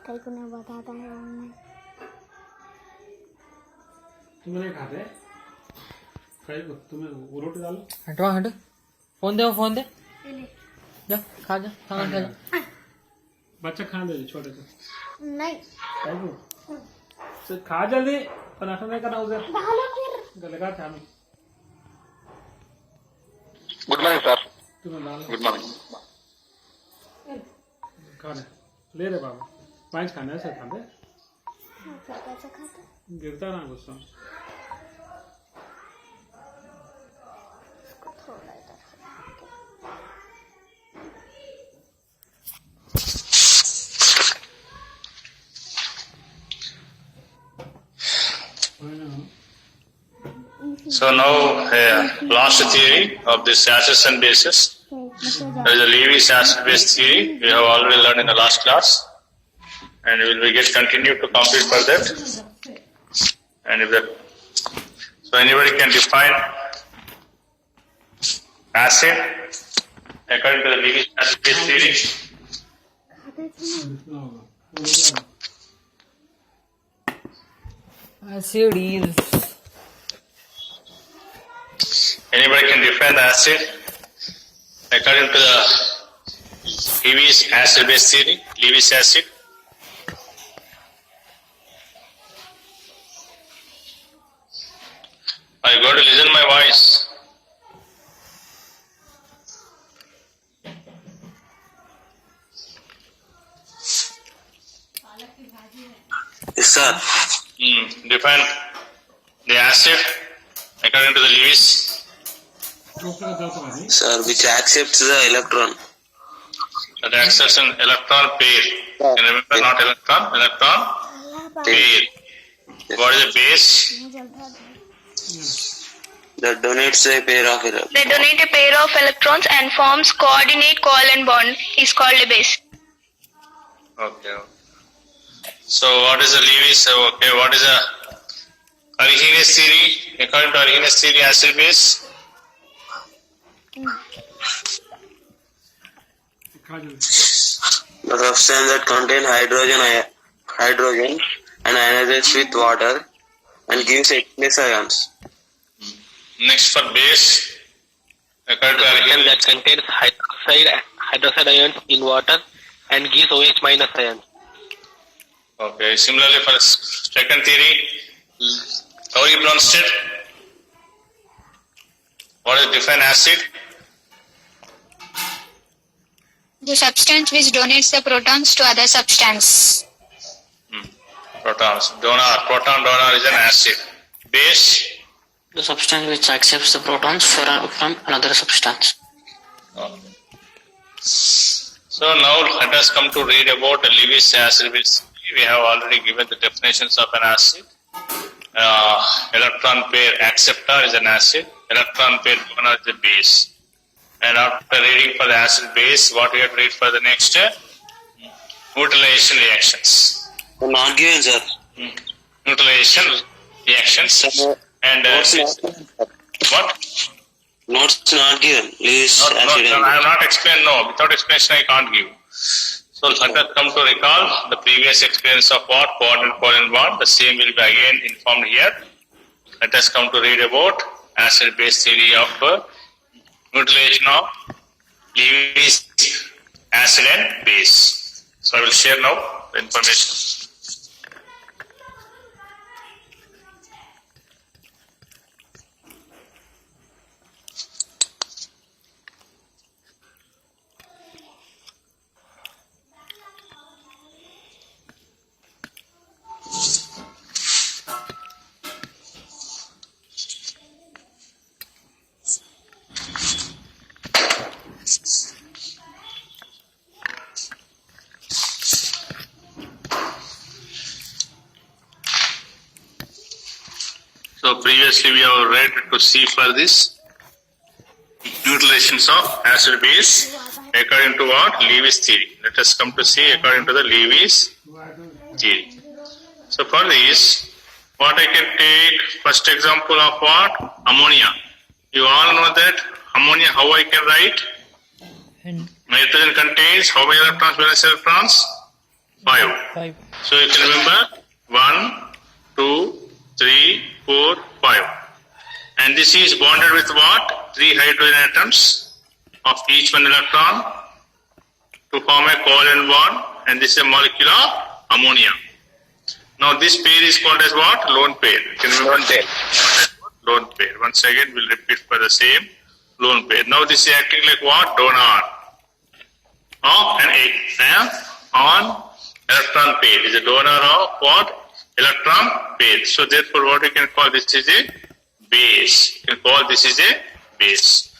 कई को नहीं बताता है उन्हें। तुम्हें नहीं खाते? कई को तुम्हें वो रोटी डालो। हटवा हट। फोन दे फोन दे। जा खा जा खाना खा जा। बच्चा खा दे छोटे से। नहीं। कई को? तो खा जल्दी। पनाटा नहीं करना उधर। डालो फिर। गलेगा चालू। Good morning sir. तुम्हें डालो। Good morning. खाने ले रे बाबा। पाँच खाने ऐसे खाते? फिर कैसे खाते? गिरता ना गुस्सा। इसको थोड़ा इधर। So now, last theory of this acids and bases. There is a Levy's acid-base theory. We have already learned in the last class, and we will get continued to complete for that. And if that, so anybody can define acid according to the Levy's acid-base theory. Acid is Anybody can define the acid according to the Levy's acid-base theory. Levy's acid. Are you going to listen my voice? Yes, sir. Define the acid according to the Levy's. Sir, which accepts the electron. That accepts an electron pair. Can you remember? Not electron, electron pair. What is the base? That donates a pair of electrons. They donate a pair of electrons and forms coordinate covalent bond is called a base. Okay. So what is the Levy's? Okay, what is the Arrhenius theory? According to Arrhenius theory, acid base. The substance that contains hydrogen and ionizes with water and gives H ions. Next for base. According to Arrhenius, that contains hydroxide ions in water and gives OH minus ions. okay. Similarly for second theory, Lowry-Bronsted. What is defined acid? The substance which donates the protons to other substance. Protons. Proton donor is an acid. Base. The substance which accepts the protons from another substance. Okay. So now let us come to read about the Levy's acid. We have already given the definitions of an acid. Electron pair acceptor is an acid. Electron pair donor is a base. And after reading for the acid base, what we have to read for the next neutralization reactions. Not given, sir. Neutralization reactions. And what? Notes not given. Levy's I acid. have not explained. No, without explanation I can't give. So let us come to recall the previous experience of what? Covalent bond. The same will be again informed here. Let us come to read about acid-base theory of neutralization of Levy's acid and base. So I will share now the information. So previously we have read to see for this neutralizations of acid base according to what? Levy's theory. Let us come to see according to the Levy's theory. So for this, what I can take first example of what? Ammonia. You all know that ammonia, how I can write? and Nitrogen contains how many electrons, valence electrons? 5. 5. So you can remember 1, 2, 3, 4, 5. And this is bonded with what? 3 hydrogen atoms of each one electron to form a covalent bond, and this is a molecule of ammonia. Now this pair is called as what? Lone pair. You can remember Lone pair. lone pair. Once again we'll repeat for the same lone pair. Now this is acting like what? Donor of an on electron pair. It is a donor of what? Electron pair. So therefore what we can call this is a base. You can call this is a base.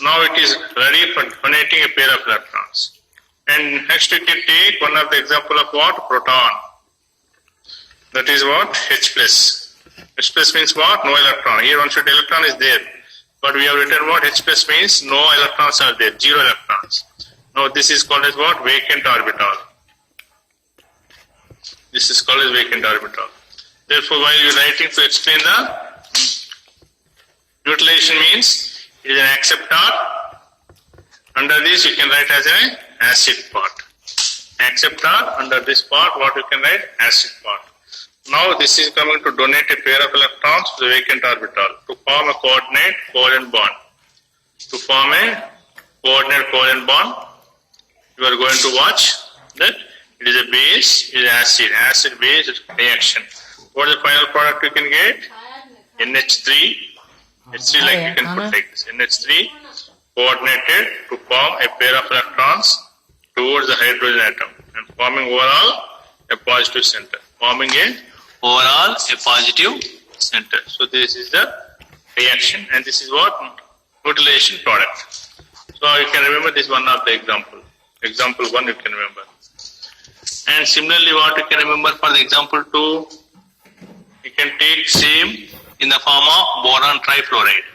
Now it is ready for donating a pair of electrons. And next we can take one of the example of what? Proton. That is what? H plus. H plus means what? No electron. Here one should electron is there. But we have written what? H plus means no electrons are there. 0 electrons. Now this is called as what? Vacant orbital. This is called as vacant orbital. Therefore while you are writing to explain the utilization means it is an acceptor. Under this you can write as an acid part. Acceptor, under this part what you can write? Acid part. Now this is coming to donate a pair of electrons to the vacant orbital to form a coordinate covalent bond. To form a coordinate covalent bond, you are going to watch that it is a base, it is acid, acid base reaction. What is the final product you can get? NH3. H3 like you can put like this. NH3 coordinated to form a pair of electrons towards the hydrogen atom and forming overall a positive center. Forming a overall a positive center. So this is the reaction and this is what? Utilization product. So you can remember this one of the example. Example 1 you can remember. And similarly what you can remember for the example 2, you can take same in the form of boron trifluoride.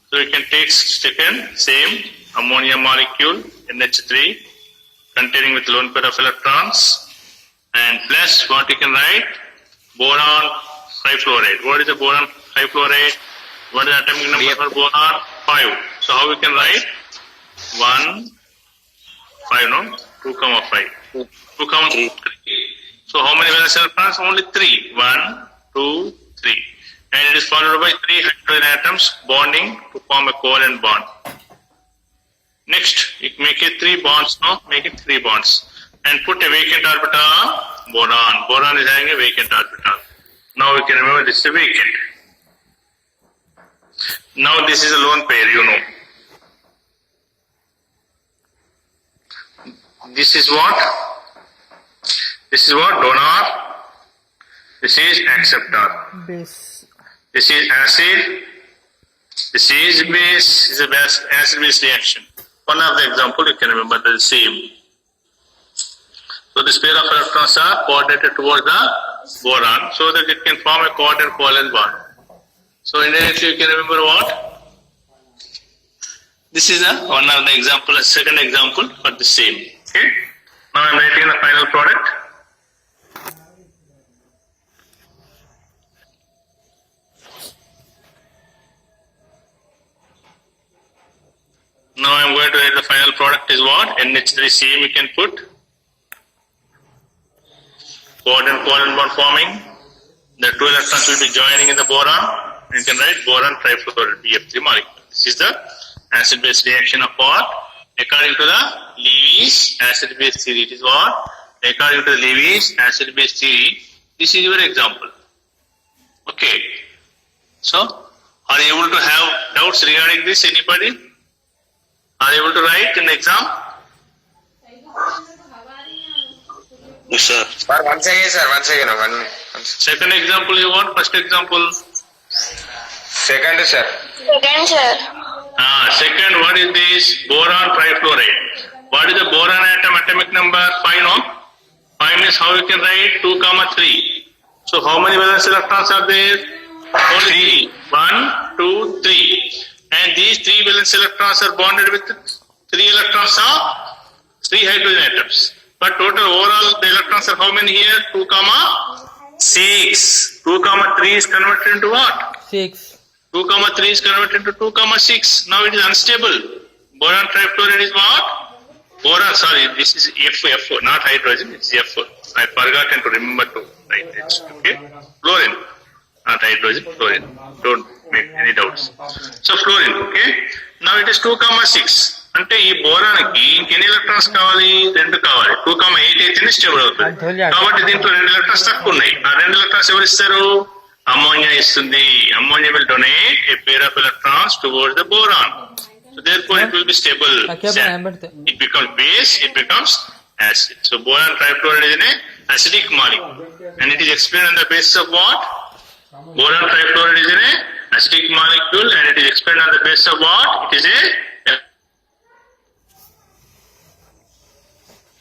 So you can take second same ammonia molecule NH3 containing with lone pair of electrons and plus what you can write? Boron trifluoride. What is the boron trifluoride? What is the atomic number for boron? 5. So how we can write? 1, 5 no? 2, 5. 2, 3. So how many valence electrons? Only 3. 1, 2, 3. And it is followed by 3 hydrogen atoms bonding to form a covalent bond. Next, you make it 3 bonds, no? Make it 3 bonds. And put a vacant orbital on boron. Boron is having a vacant orbital. Now we can remember this is a vacant. Now this is a lone pair, you know. This is what? This is what? Donor. This is acceptor. Base. This is acid. This is base. This is a base, acid-base reaction. One of the example you can remember the same. So this pair of electrons are coordinated towards the boron so that it can form a coordinate covalent bond. So indirectly you can remember what? This is one of the example, a second example for the same. Okay. Now I am writing the final product. Now I am going to write the final product is what? NH3CM you can put. Coordinate covalent bond forming. The 2 electrons will be joining in the boron. You can write boron trifluoride BF3 molecule. This is the acid-base reaction of what? According to the Lewis acid-base theory. It is what? According to the Lewis acid-base theory. This is your example. Okay. So, are you able to have doubts regarding this? Anybody? Are you able to write in the exam? Yes, sir. Sir, once again, sir. Once again. Second example you want? First example? Second, sir. Second, sir. Second, what is this? Boron trifluoride. What is the boron atom atomic number? 5, no? 5 means how you can write? 2, 3. So how many valence electrons are there? Only 3. 1, 2, 3. And these 3 valence electrons are bonded with 3 electrons of 3 hydrogen atoms. But total overall the electrons are how many here? 2, 6. 2, 3 is converted into what? 6. 2, 3 is converted into 2, 6. Now it is unstable. Boron trifluoride is what? Boron, sorry, this is F, not hydrogen, it's F. I forgotten to remember to write it. Okay, fluorine, not hydrogen, fluorine. Don't make any doubts. So fluorine. Okay. Now it is 2,6. అంటే ఈ బోరానికి ఇంకెన్ని electrons కావాలి? 2 కావాలి. 2,8 అయితేనే stable అవుతుంది. కాబట్టి దీంట్లో 2 electrons తక్కువ ఉన్నాయి. ఆ 2 ఎలక్ట్రాన్స్ ఎవరు ఇస్తారు? అమ్మోనియా ఇస్తుంది. Ammonia will donate a pair of electrons towards the boron. So therefore it will be stable. It becomes base, it becomes acid. So boron trifluoride is an acidic molecule. And it is explained on the basis of what? Boron trifluoride is an acidic molecule and it is explained on the basis of what? It is a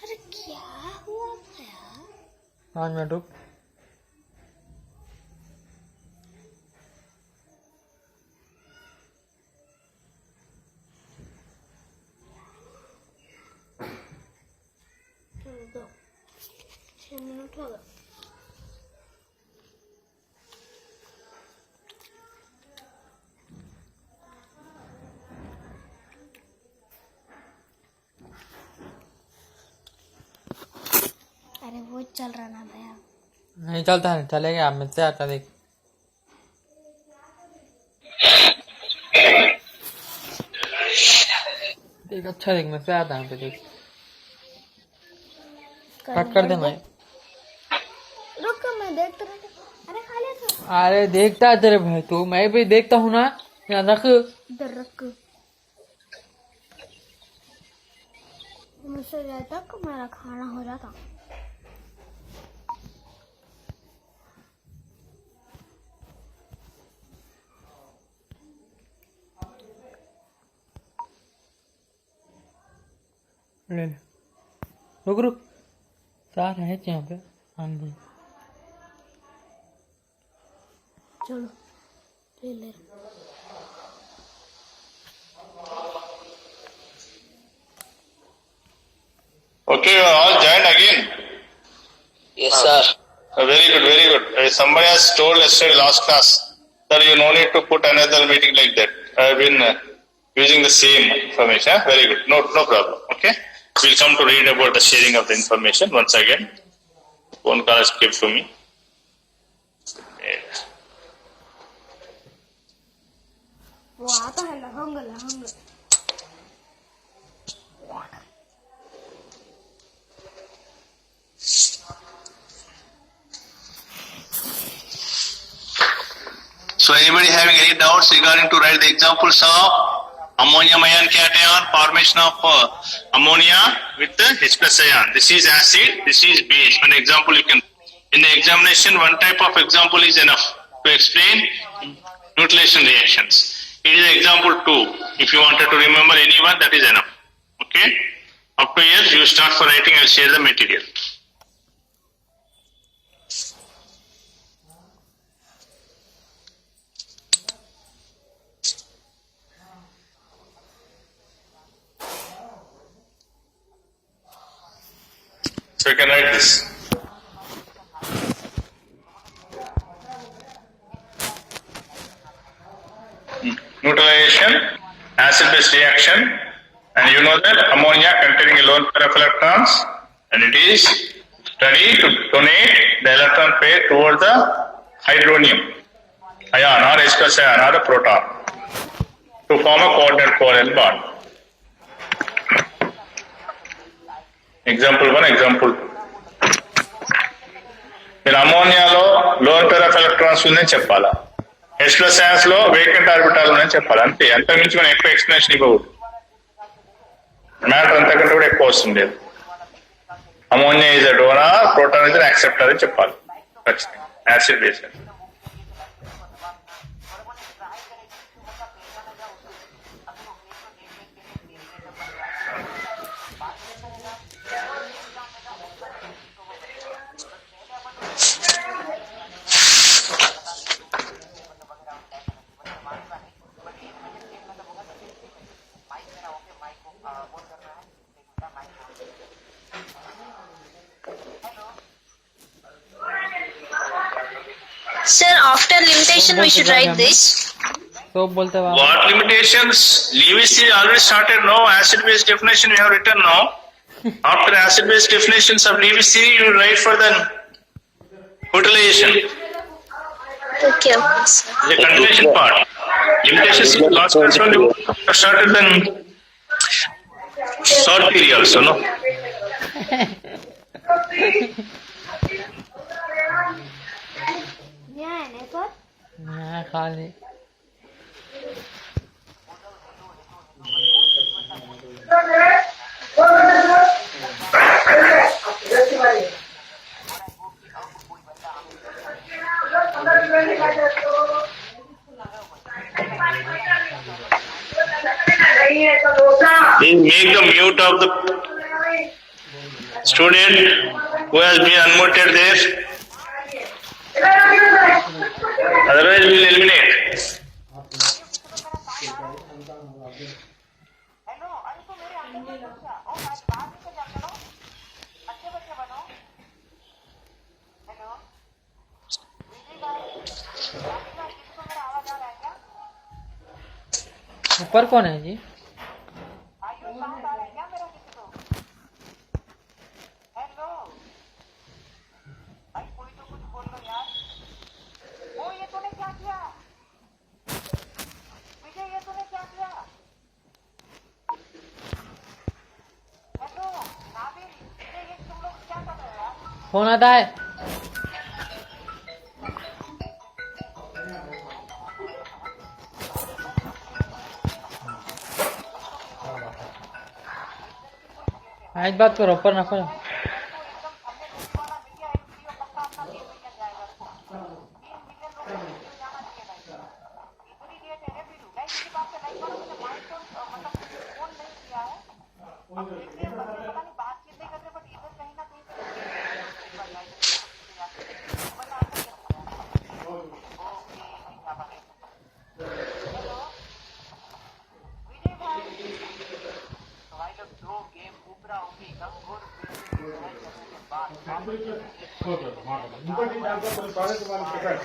अरे क्या हुआ भैया? 5 minute रुक. दो 6 minute हो गए. अरे वो चल रहा ना भैया. नहीं चलता है, चलेगा. मुझसे आता देख. देख अच्छा देख, मुझसे आता है. देख कट कर दे. मैं रुक मैं देखता रहता. अरे खा लिया था. अरे देखता है तेरे भाई तू, मैं भी देखता हूँ ना. यहाँ रख. इधर रख. मुझसे जाता कि मेरा खाना हो जाता. ले ले. रुक रुक. 4 है यहाँ पे. आंधी. चलो ले ले. Okay, you are all joined again. Yes, sir. Very good, very good. Somebody has told yesterday last class that you no need to put another meeting like that. I have been using the same information. Very good. No problem. Okay. We'll come to read about the sharing of the information once again. Phone call is kept to me. Yeah. वो आता है lehenga lehenga. So anybody having any doubts regarding to write the examples of ammonium ion cation, formation of ammonia with the H plus ion. This is acid, this is base. An example you can, in the examination, one type of example is enough to explain nucleation reactions. It is example 2. If you wanted to remember any one, that is enough. Okay? Up to here, you start for writing, I will share the material. So you can write this. Neutralization, acid-base reaction, and you know that ammonia containing a lone pair of electrons, and it is study to donate the electron pair towards the hydronium ion or H plus ion or a proton to form a coordinate covalent bond. Example 1, example 2. మీరు అమోనియాలో lone pair of electrons ఉందని చెప్పాలా, H plus ions లో vacant orbital ఉందని చెప్పాలి. అంతే, అంతకుమించి మనం ఎక్కువ ఎక్స్ప్లెనేషన్ ఇవ్వకూడదు. మ్యాటర్ అంతకంటే కూడా ఎక్కువ వస్తుంది. Ammonia is a donor, proton is an acceptor అని చెప్పాలి ఖచ్చితంగా. Acid base. Sir, after limitation we should write this. तो बोलते What limitations? Lewis is already started. No acid base definition we have written now. After acid-base definitions of DBC, you write for the utilization. Okay, okay, sir. The continuation part. Limitations in consequence only started then short period also, no? Yeah, and sir. हाँ खाली Please make the mute of the student who has been unmuted there. Otherwise, we will eliminate. ऊपर कौन है जी phone आता है आज बात करो ऊपर ना खोलो ఇంకోటి దాంట్లో కొన్ని ప్రాజెక్ట్ వాళ్ళు పెట్టారు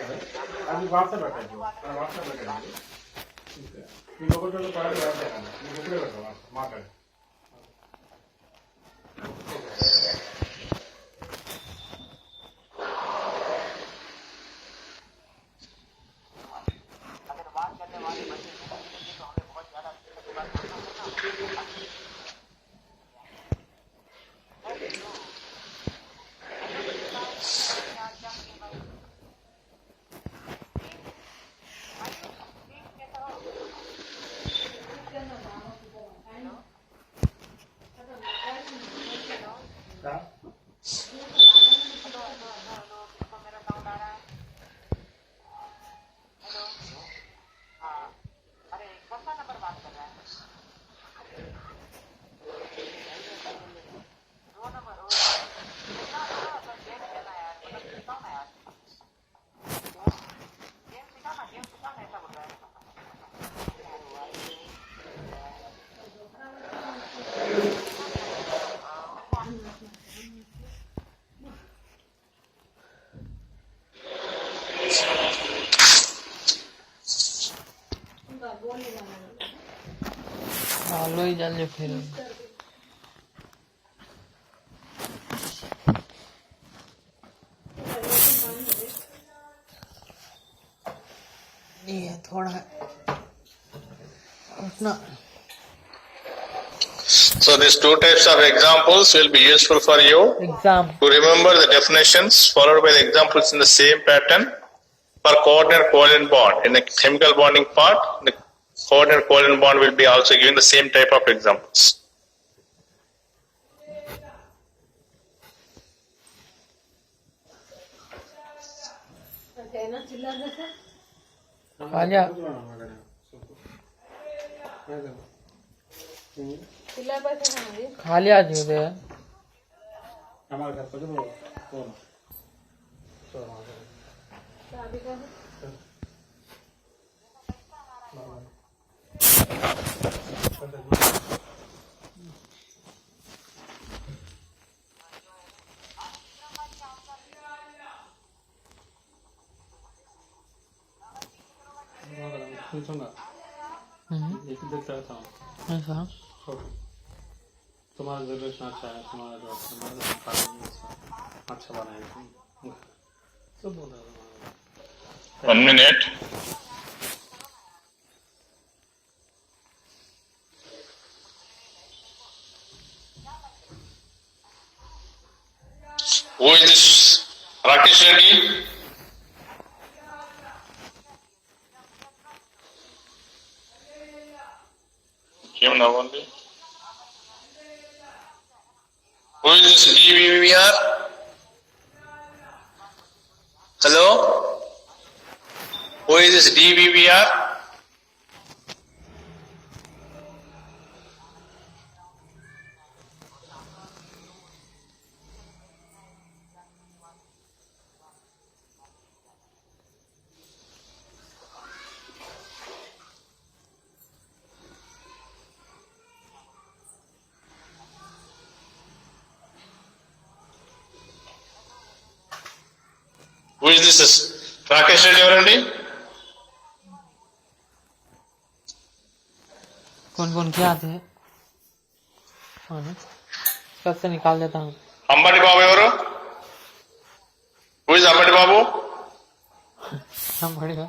అది వాట్సాప్ పెట్టండి వాట్సాప్ పెట్టండి ఇంకొకటి ప్రాజెక్ట్ రాశారండి మీకు ఇప్పుడే పెట్టాం మాట్లాడి लो ही जल्दी फिर ये थोड़ा उतना So these two types of examples will be useful for you exam to remember the definitions followed by the examples in the same pattern for coordinate covalent bond. In the chemical bonding part, the coordinate covalent bond will be also given the same type of examples. आजा खाली आज दे हमारे घर पर जो कौन एक देख चाहता हूँ ऐसा तुम्हारा रिलेशन अच्छा है, तुम्हारा जो अच्छा बना है, सब बोल रहा है। 1 minute. Who is this? Rakesh Reddy? Came now only. Who is this DVVR? Hello? Who is this DVVR? Who is this? Rakesh Reddy ఎవరండి? कौन कौन क्या थे कब से निकाल देता हूँ అంబటి బాబు ఎవరు? Who is అంబటి బాబు? हम पड़ेगा